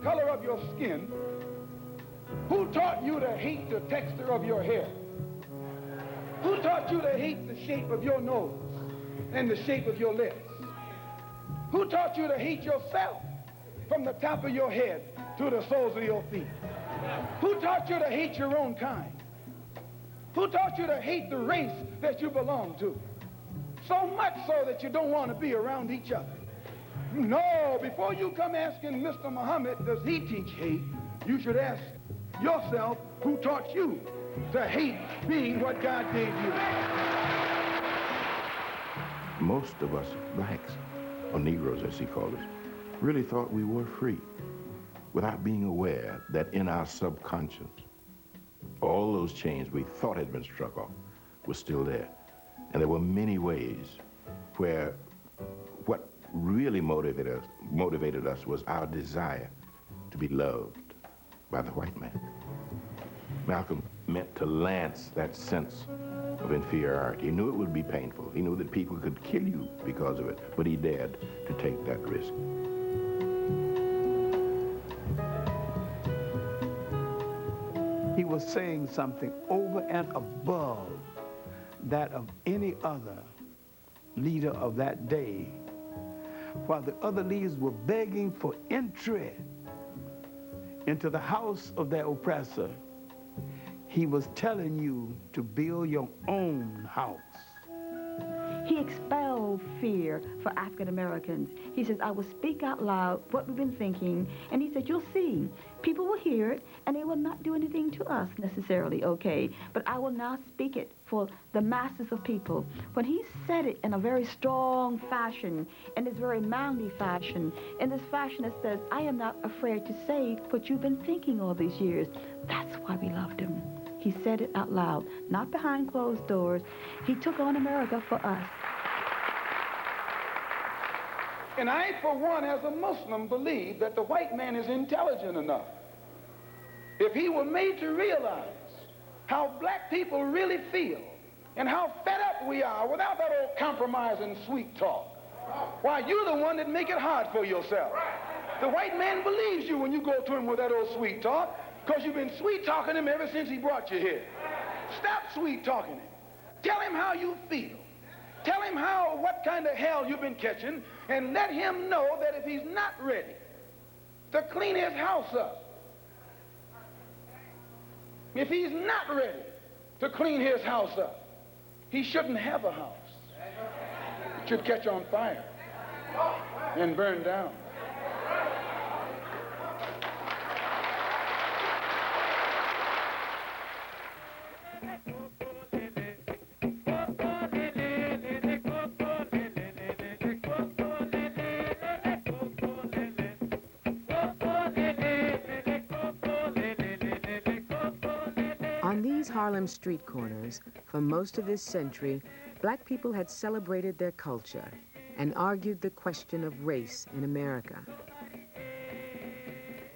color of your skin? Who taught you to hate the texture of your hair? Who taught you to hate the shape of your nose and the shape of your lips? Who taught you to hate yourself from the top of your head to the soles of your feet? Who taught you to hate your own kind? Who taught you to hate the race that you belong to? So much so that you don't want to be around each other. No, before you come asking Mr. Muhammad, does he teach hate, you should ask yourself, who taught you to hate being what God gave you? Most of us blacks, or Negroes as he called us, really thought we were free without being aware that in our subconscious, all those chains we thought had been struck off were still there. And there were many ways where what really motivated us was our desire to be loved by the white man. Malcolm meant to lance that sense of inferiority. He knew it would be painful. He knew that people could kill you because of it, but he dared to take that risk. He was saying something over and above that of any other leader of that day. While the other leaders were begging for entry into the house of their oppressor, he was telling you to build your own house. He expelled fear for African Americans. He says, I will speak out loud what we've been thinking. And he said, you'll see, people will hear it and they will not do anything to us necessarily, okay? But I will now speak it for the masses of people. When he said it in a very strong fashion, in this very manly fashion, in this fashion that says, I am not afraid to say what you've been thinking all these years, that's why we loved him. He said it out loud, not behind closed doors. He took on America for us. And I, for one, as a Muslim, believe that the white man is intelligent enough. If he were made to realize how black people really feel and how fed up we are without that old compromise and sweet talk, why, you're the one that make it hard for yourself. The white man believes you when you go to him with that old sweet talk, because you've been sweet-talking him ever since he brought you here. Stop sweet-talking him. Tell him how you feel. Tell him what kind of hell you've been catching, and let him know that if he's not ready to clean his house up, if he's not ready to clean his house up, he shouldn't have a house. It should catch on fire and burn down. On these Harlem street corners, for most of this century, black people had celebrated their culture and argued the question of race in America.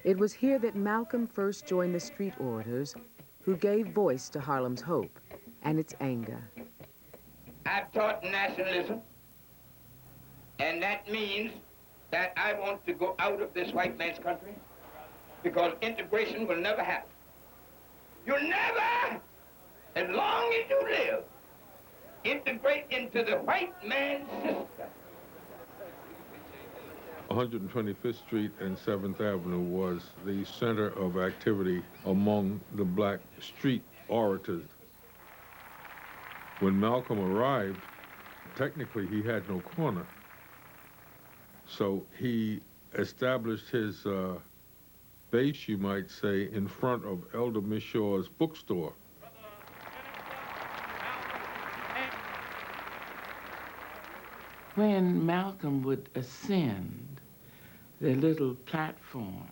It was here that Malcolm first joined the street orators who gave voice to Harlem's hope and its anger. I've taught nationalism, and that means that I want to go out of this white man's country because integration will never happen. You'll never, as long as you live, integrate into the white man's system. 125th Street and 7th Avenue was the center of activity among the black street orators. When Malcolm arrived, technically he had no corner. So he established his base, you might say, in front of Elder Mishaw's bookstore. When Malcolm would ascend the little platform,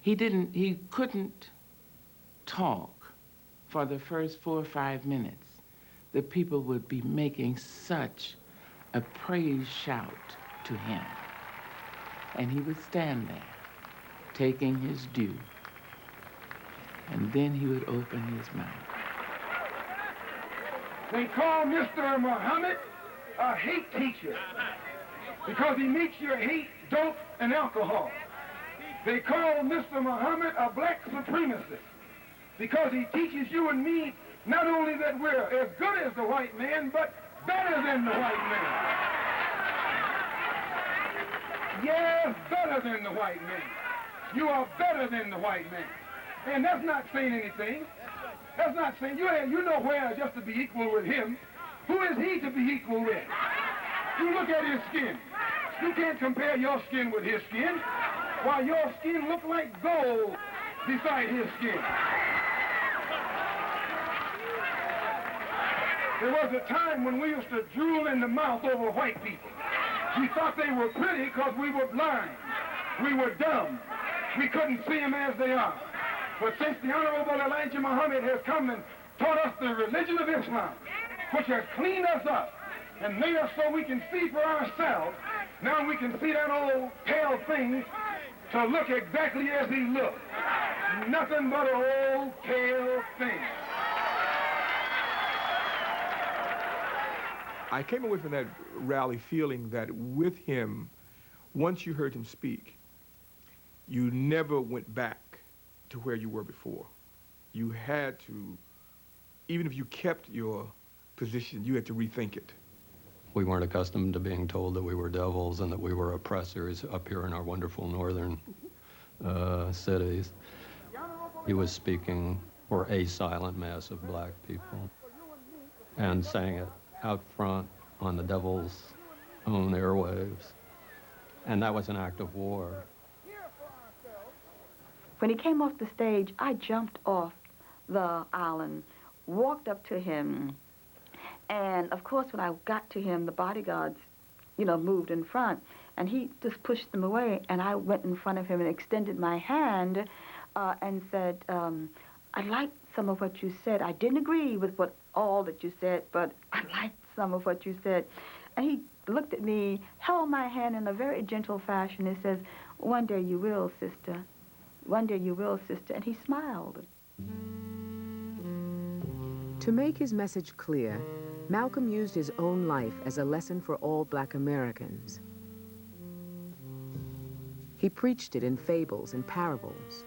he couldn't talk for the first 4 or 5 minutes. The people would be making such a praise shout to him. And he would stand there, taking his due. And then he would open his mouth. They call Mr. Muhammad a hate teacher because he makes you hate dope and alcohol. They call Mr. Muhammad a black supremacist because he teaches you and me not only that we're as good as the white man, but better than the white man. Yes, better than the white man. You are better than the white man. And that's not saying anything. That's not saying, you know where just to be equal with him. Who is he to be equal with? You look at his skin. You can't compare your skin with his skin. Why, your skin look like gold beside his skin. There was a time when we used to drool in the mouth over white people. We thought they were pretty because we were blind. We were dumb. We couldn't see them as they are. But since the Honorable Elijah Muhammad has come and taught us the religion of Islam, which has cleaned us up and made us so we can see for ourselves, now we can see that old pale thing to look exactly as he looked. Nothing but an old pale thing. I came away from that rally feeling that with him, once you heard him speak, you never went back to where you were before. You had to, even if you kept your position, you had to rethink it. We weren't accustomed to being told that we were devils and that we were oppressors up here in our wonderful northern cities. He was speaking for a silent mass of black people and saying it out front on the devil's own airwaves. And that was an act of war. When he came off the stage, I jumped off the island, walked up to him, and of course when I got to him, the bodyguards, moved in front, and he just pushed them away, and I went in front of him and extended my hand and said, I liked some of what you said. I didn't agree with all that you said, but I liked some of what you said. And he looked at me, held my hand in a very gentle fashion, and says, one day you will, sister. One day you will, sister. And he smiled. To make his message clear, Malcolm used his own life as a lesson for all black Americans. He preached it in fables and parables.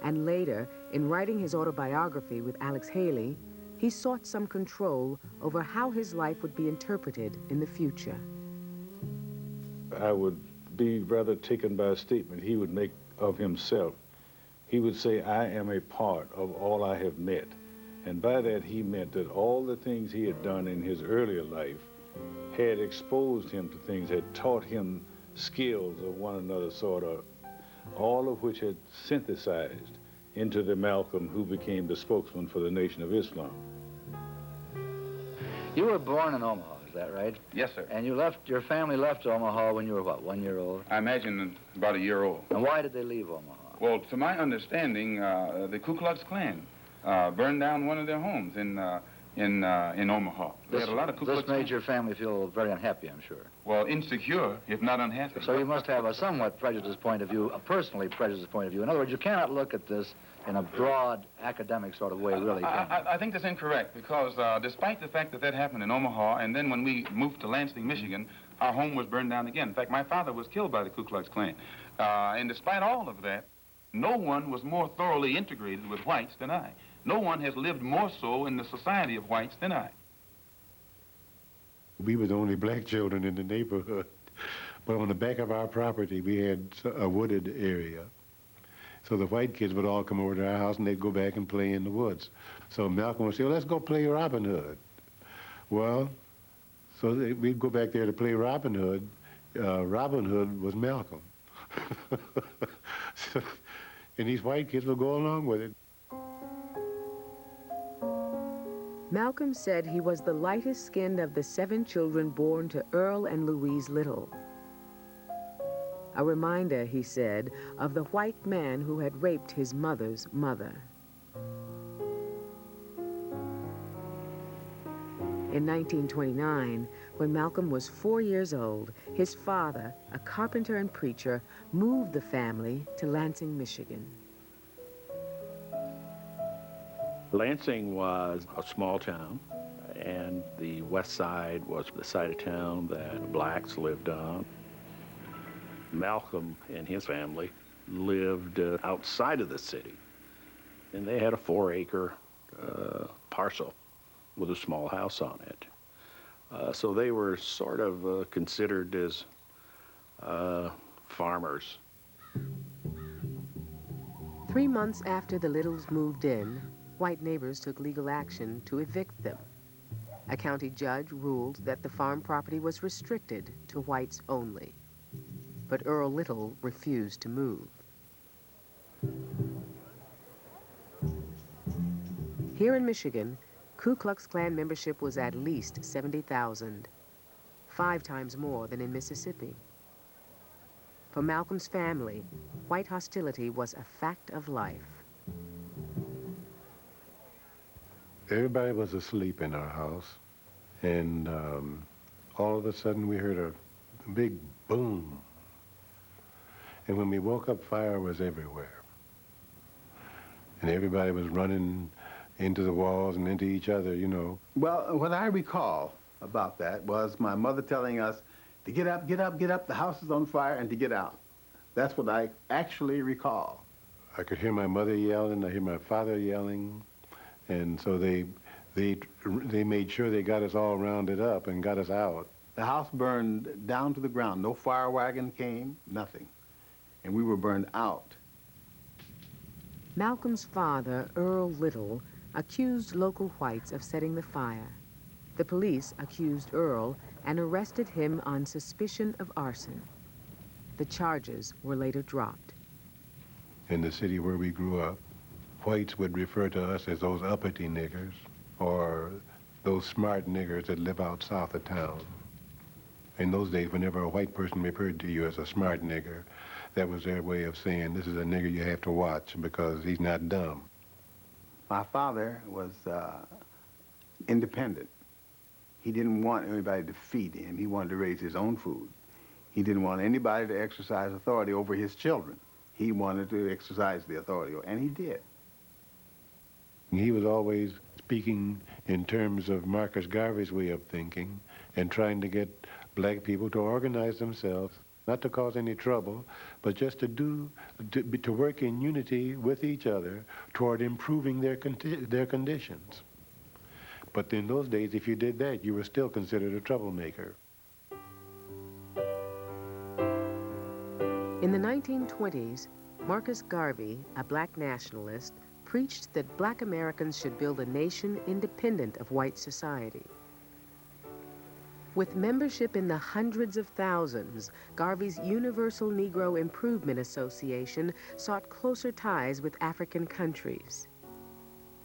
And later, in writing his autobiography with Alex Haley, he sought some control over how his life would be interpreted in the future. I would be rather taken by a statement he would make of himself. He would say, I am a part of all I have met. And by that he meant that all the things he had done in his earlier life had exposed him to things, had taught him skills of one another sort of, all of which had synthesized into the Malcolm who became the spokesman for the Nation of Islam. You were born in Omaha, is that right? Yes, sir. And your family left Omaha when you were what, 1 year old? I imagine about a year old. And why did they leave Omaha? Well, to my understanding, the Ku Klux Klan burned down one of their homes in Omaha. They had a lot of Ku Klux This made your family feel very unhappy, I'm sure. Well, insecure, if not unhappy. So you must have a somewhat prejudiced point of view, a personally prejudiced point of view. In other words, you cannot look at this in a broad, academic sort of way, really, can you? I think that's incorrect, because despite the fact that that happened in Omaha, and then when we moved to Lansing, Michigan, our home was burned down again. In fact, my father was killed by the Ku Klux Klan. And despite all of that, no one was more thoroughly integrated with whites than I. No one has lived more so in the society of whites than I. We were the only black children in the neighborhood. But on the back of our property, we had a wooded area. So the white kids would all come over to our house and they'd go back and play in the woods. So Malcolm would say, well, let's go play Robin Hood. Well, so we'd go back there to play Robin Hood. Robin Hood was Malcolm. And these white kids would go along with it. Malcolm said he was the lightest skinned of the 7 children born to Earl and Louise Little. A reminder, he said, of the white man who had raped his mother's mother. In 1929, when Malcolm was 4 years old, his father, a carpenter and preacher, moved the family to Lansing, Michigan. Lansing was a small town, and the west side was the side of town that blacks lived on. Malcolm and his family lived outside of the city, and they had a 4-acre parcel with a small house on it. So they were sort of considered as farmers. 3 months after the Littles moved in, white neighbors took legal action to evict them. A county judge ruled that the farm property was restricted to whites only. But Earl Little refused to move. Here in Michigan, Ku Klux Klan membership was at least 70,000, 5 times more than in Mississippi. For Malcolm's family, white hostility was a fact of life. Everybody was asleep in our house, and all of a sudden we heard a big boom. And when we woke up, fire was everywhere. And everybody was running into the walls and into each other, you know. Well, what I recall about that was my mother telling us to get up, get up, get up, the house is on fire, and to get out. That's what I actually recall. I could hear my mother yelling, I hear my father yelling, and so they made sure they got us all rounded up and got us out. The house burned down to the ground. No fire wagon came, nothing. And we were burned out. Malcolm's father, Earl Little, accused local whites of setting the fire. The police accused Earl and arrested him on suspicion of arson. The charges were later dropped. In the city where we grew up, whites would refer to us as those uppity niggers, or those smart niggers that live out south of town. In those days, whenever a white person referred to you as a smart nigger, that was their way of saying, this is a nigger you have to watch because he's not dumb. My father was independent. He didn't want anybody to feed him. He wanted to raise his own food. He didn't want anybody to exercise authority over his children. He wanted to exercise the authority, and he did. He was always speaking in terms of Marcus Garvey's way of thinking and trying to get black people to organize themselves, not to cause any trouble, but just to work in unity with each other toward improving their conditions. But in those days, if you did that, you were still considered a troublemaker. In the 1920s, Marcus Garvey, a black nationalist, preached that black Americans should build a nation independent of white society. With membership in the hundreds of thousands, Garvey's Universal Negro Improvement Association sought closer ties with African countries.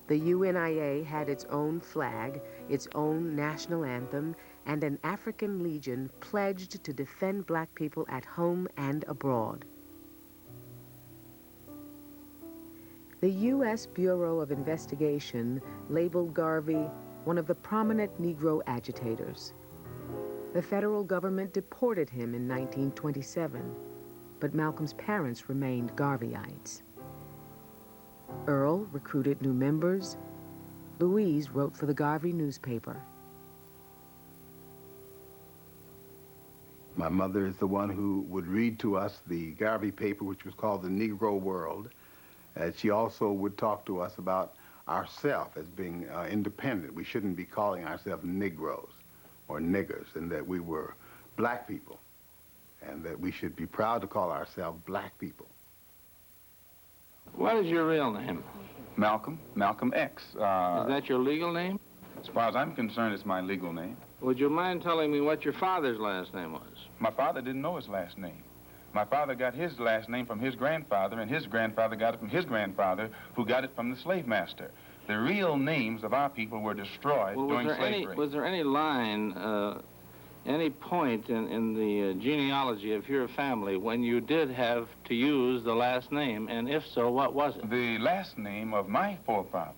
The UNIA had its own flag, its own national anthem, and an African Legion pledged to defend black people at home and abroad. The U.S. Bureau of Investigation labeled Garvey one of the prominent Negro agitators. The federal government deported him in 1927, but Malcolm's parents remained Garveyites. Earl recruited new members. Louise wrote for the Garvey newspaper. My mother is the one who would read to us the Garvey paper, which was called the Negro World. She also would talk to us about ourselves as being independent. We shouldn't be calling ourselves Negroes or niggers, and that we were black people, and that we should be proud to call ourselves black people. What is your real name? Malcolm X. Is that your legal name? As far as I'm concerned, it's my legal name. Would you mind telling me what your father's last name was? My father didn't know his last name. My father got his last name from his grandfather, and his grandfather got it from his grandfather, who got it from the slave master. The real names of our people were destroyed during slavery. Was there any line, any point in the genealogy of your family when you did have to use the last name, and if so, what was it? The last name of my forefathers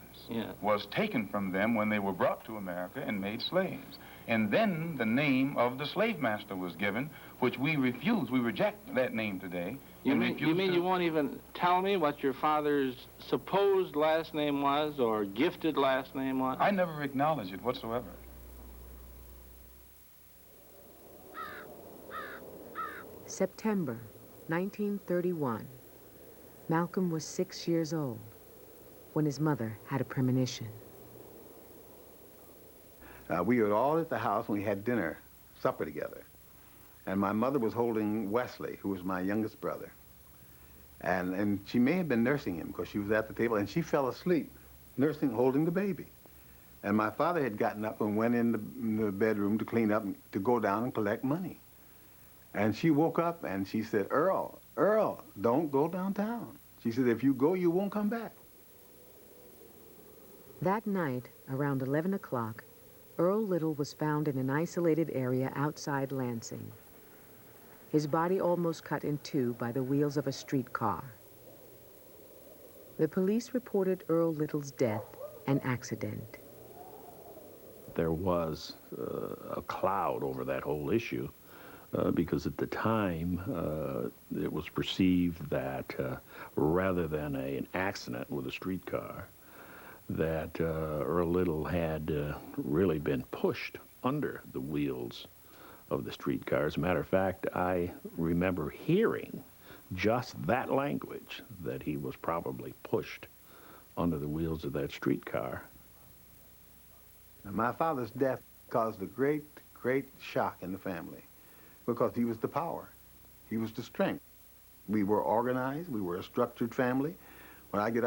was taken from them when they were brought to America and made slaves. And then the name of the slave master was given, which we refuse. We reject that name today. You mean you won't even tell me what your father's supposed last name was or gifted last name was? I never acknowledge it whatsoever. September 1931. Malcolm was 6 years old when his mother had a premonition. We were all at the house and we had dinner, supper together. And my mother was holding Wesley, who was my youngest brother. And she may have been nursing him because she was at the table and she fell asleep, holding the baby. And my father had gotten up and went in the bedroom to clean up, to go down and collect money. And she woke up and she said, Earl, don't go downtown. She said, if you go, you won't come back. That night, around 11 o'clock, Earl Little was found in an isolated area outside Lansing. His body almost cut in two by the wheels of a streetcar. The police reported Earl Little's death an accident. There was a cloud over that whole issue because at the time it was perceived that rather than an accident with a streetcar, that Earl Little had really been pushed under the wheels of the streetcar. As a matter of fact, I remember hearing just that language, that he was probably pushed under the wheels of that streetcar. My father's death caused a great, great shock in the family because he was the power. He was the strength. We were organized. We were a structured family. When we got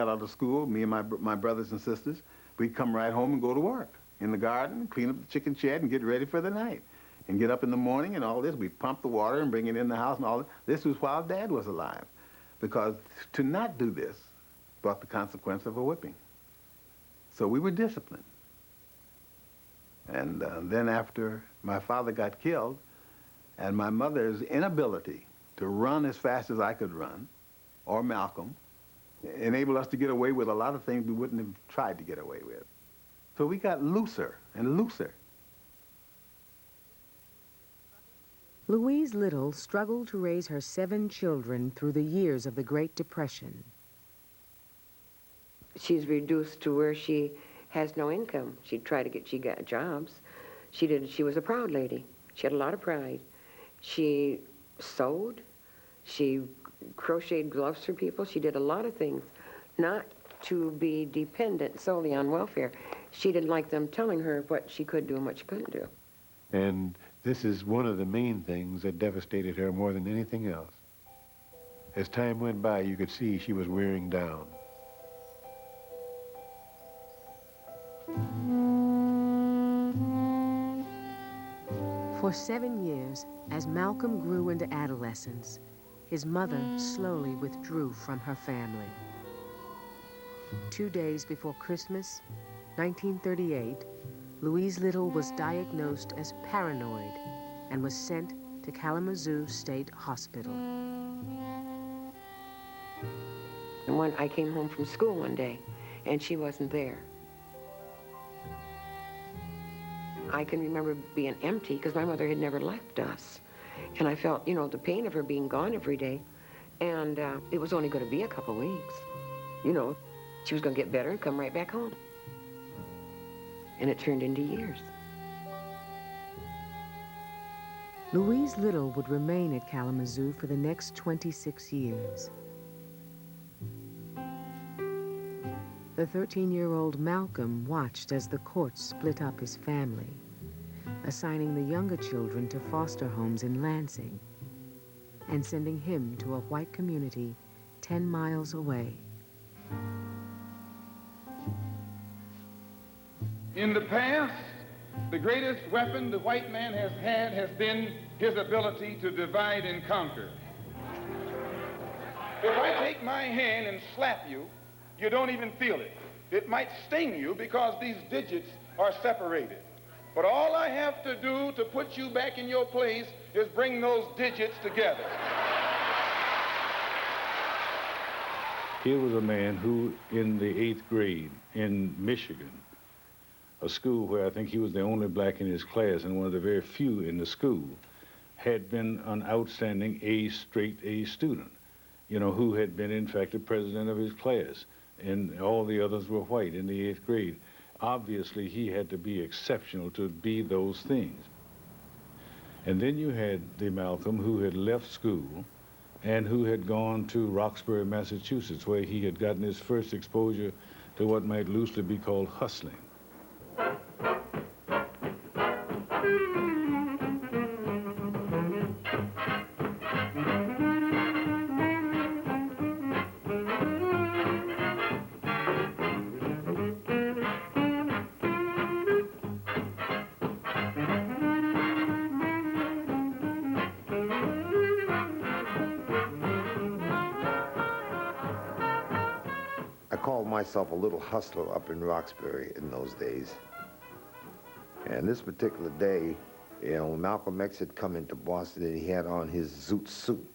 out of school, me and my brothers and sisters, we'd come right home and go to work in the garden, clean up the chicken shed and get ready for the night. And get up in the morning and all this. We'd pump the water and bring it in the house and all this. This was while Dad was alive. Because to not do this brought the consequence of a whipping. So we were disciplined. And then after my father got killed, and my mother's inability to run as fast as I could run, or Malcolm, enabled us to get away with a lot of things we wouldn't have tried to get away with. So we got looser and looser. Louise Little struggled to raise her 7 children through the years of the Great Depression. She's reduced to where she has no income. She got jobs. She was a proud lady. She had a lot of pride. She sewed. She crocheted gloves for people. She did a lot of things, not to be dependent solely on welfare. She didn't like them telling her what she could do and what she couldn't do. And this is one of the main things that devastated her more than anything else. As time went by, you could see she was wearing down. For 7 years, as Malcolm grew into adolescence, his mother slowly withdrew from her family. 2 days before Christmas, 1938, Louise Little was diagnosed as paranoid and was sent to Kalamazoo State Hospital. And I came home from school one day, and she wasn't there. I can remember being empty because my mother had never left us. And I felt, the pain of her being gone every day. And it was only going to be a couple weeks. She was going to get better and come right back home. And it turned into years. Louise Little would remain at Kalamazoo for the next 26 years. The 13-year-old Malcolm watched as the courts split up his family, assigning the younger children to foster homes in Lansing and sending him to a white community 10 miles away. In the past, the greatest weapon the white man has had has been his ability to divide and conquer. If I take my hand and slap you, you don't even feel it. It might sting you because these digits are separated. But all I have to do to put you back in your place is bring those digits together. Here was a man who, in the 8th grade in Michigan, a school where I think he was the only black in his class and one of the very few in the school, had been an outstanding straight A student, who had been, in fact, the president of his class. And all the others were white in the 8th grade. Obviously, he had to be exceptional to be those things. And then you had the Malcolm who had left school, and who had gone to Roxbury, Massachusetts, where he had gotten his first exposure to what might loosely be called hustling. I called myself a little hustler up in Roxbury in those days. And this particular day, you know, Malcolm X had come into Boston and he had on his zoot suit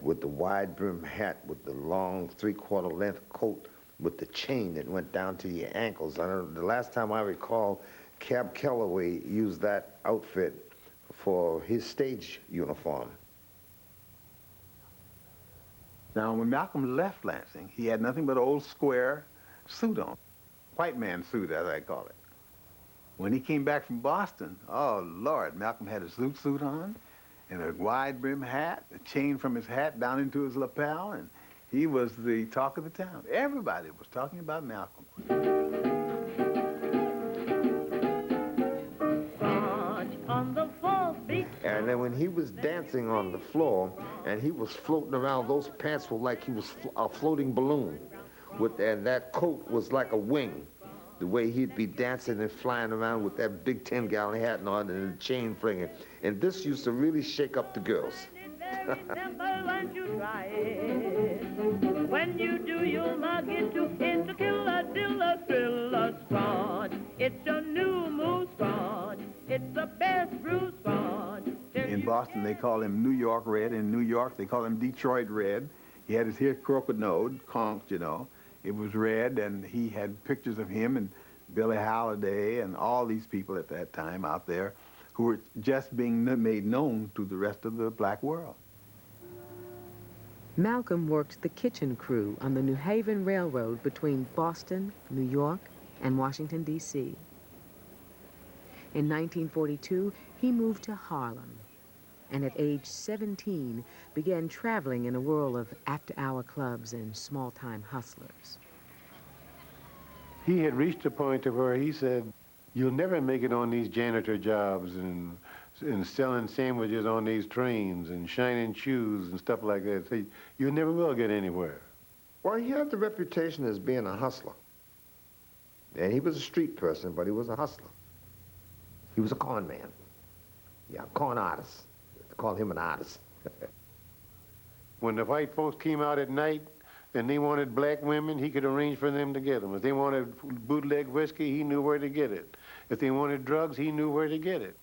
with the wide brim hat, with the long 3/4 length coat, with the chain that went down to your ankles. I don't know, the last time I recall, Cab Calloway used that outfit for his stage uniform. Now, when Malcolm left Lansing, he had nothing but an old square suit on. White man suit, as I call it. When he came back from Boston, oh, Lord, Malcolm had a zoot suit on and a wide brim hat, a chain from his hat down into his lapel, and he was the talk of the town. Everybody was talking about Malcolm. And then when he was dancing on the floor and he was floating around, those pants were like he was a floating balloon. And that coat was like a wing. The way he'd be dancing and flying around with that big 10-gallon hat on and the chain flinging. And this used to really shake up the girls. When you do, you'll not get to hit the killer, dilla, thriller squad. It's a new moose squad. It's the best Bruce squad. In Boston, they call him New York Red. In New York, they call him Detroit Red. He had his hair crooked-nosed, conked, you know. It was red, and he had pictures of him and Billie Holiday and all these people at that time out there who were just being made known to the rest of the black world. Malcolm worked the kitchen crew on the New Haven Railroad between Boston, New York, and Washington, D.C. In 1942, he moved to Harlem, and at age 17 began traveling in a whirl of after-hour clubs and small-time hustlers. He had reached a point to where he said, you'll never make it on these janitor jobs and selling sandwiches on these trains and shining shoes and stuff like that. So you never will get anywhere. Well, he had the reputation as being a hustler. And he was a street person, but he was a hustler. He was a con man. Yeah, con artist. They call him an artist. When the white folks came out at night and they wanted black women, he could arrange for them to get them. If they wanted bootleg whiskey, he knew where to get it. If they wanted drugs, he knew where to get it.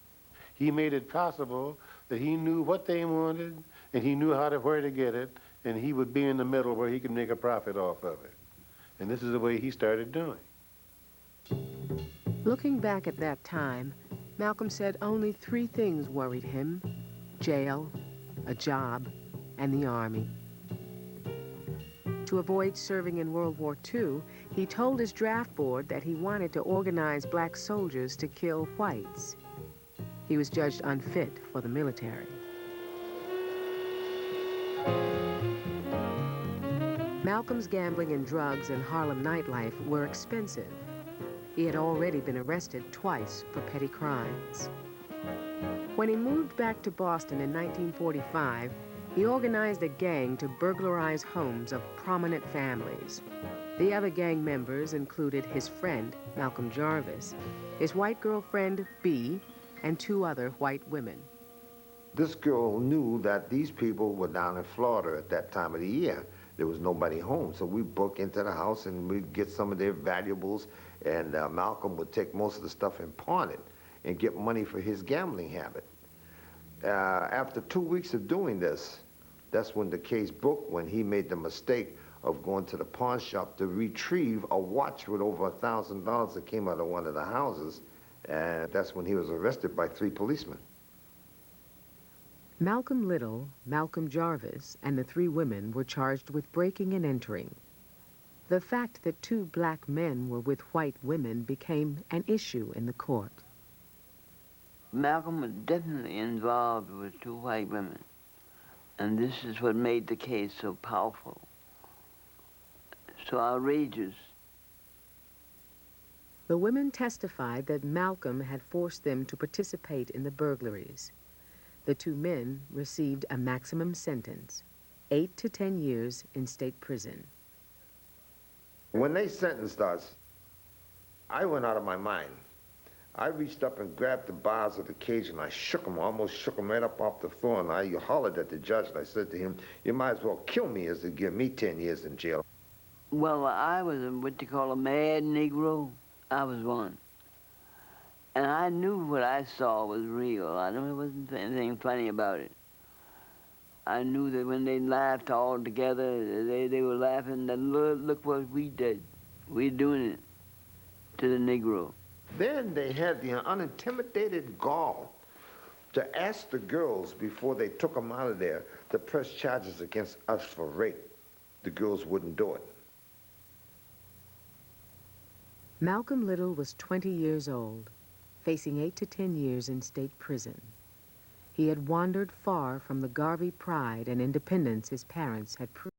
He made it possible that he knew what they wanted and he knew where to get it, and he would be in the middle where he could make a profit off of it. And this is the way he started doing. Looking back at that time, Malcolm said only 3 things worried him: jail, a job, and the Army. To avoid serving in World War II, he told his draft board that he wanted to organize black soldiers to kill whites. He was judged unfit for the military. Malcolm's gambling and drugs and Harlem nightlife were expensive. He had already been arrested twice for petty crimes. When he moved back to Boston in 1945, he organized a gang to burglarize homes of prominent families. The other gang members included his friend, Malcolm Jarvis, his white girlfriend, Bee, and 2 other white women. This girl knew that these people were down in Florida at that time of the year. There was nobody home, so we broke into the house and we'd get some of their valuables, and Malcolm would take most of the stuff and pawn it and get money for his gambling habit. After 2 weeks of doing this, that's when the case broke, when he made the mistake of going to the pawn shop to retrieve a watch with over $1,000 that came out of one of the houses, and that's when he was arrested by 3 policemen. Malcolm Little, Malcolm Jarvis, and the 3 women were charged with breaking and entering. The fact that 2 black men were with white women became an issue in the court. Malcolm was definitely involved with 2 white women. And this is what made the case so powerful, so outrageous. The women testified that Malcolm had forced them to participate in the burglaries. The two men received a maximum sentence, 8 to 10 years in state prison. When they sentenced us, I went out of my mind. I reached up and grabbed the bars of the cage and I shook them, almost shook them right up off the floor, and I hollered at the judge and I said to him, you might as well kill me as to give me 10 years in jail. Well, I was what you call a mad Negro. I was one. And I knew what I saw was real. I knew there wasn't anything funny about it. I knew that when they laughed all together, they were laughing, and look what we did. We're doing it to the Negro. Then they had the unintimidated gall to ask the girls before they took them out of there to press charges against us for rape. The girls wouldn't do it. Malcolm Little was 20 years old, facing 8 to 10 years in state prison. He had wandered far from the Garvey pride and independence his parents had proved.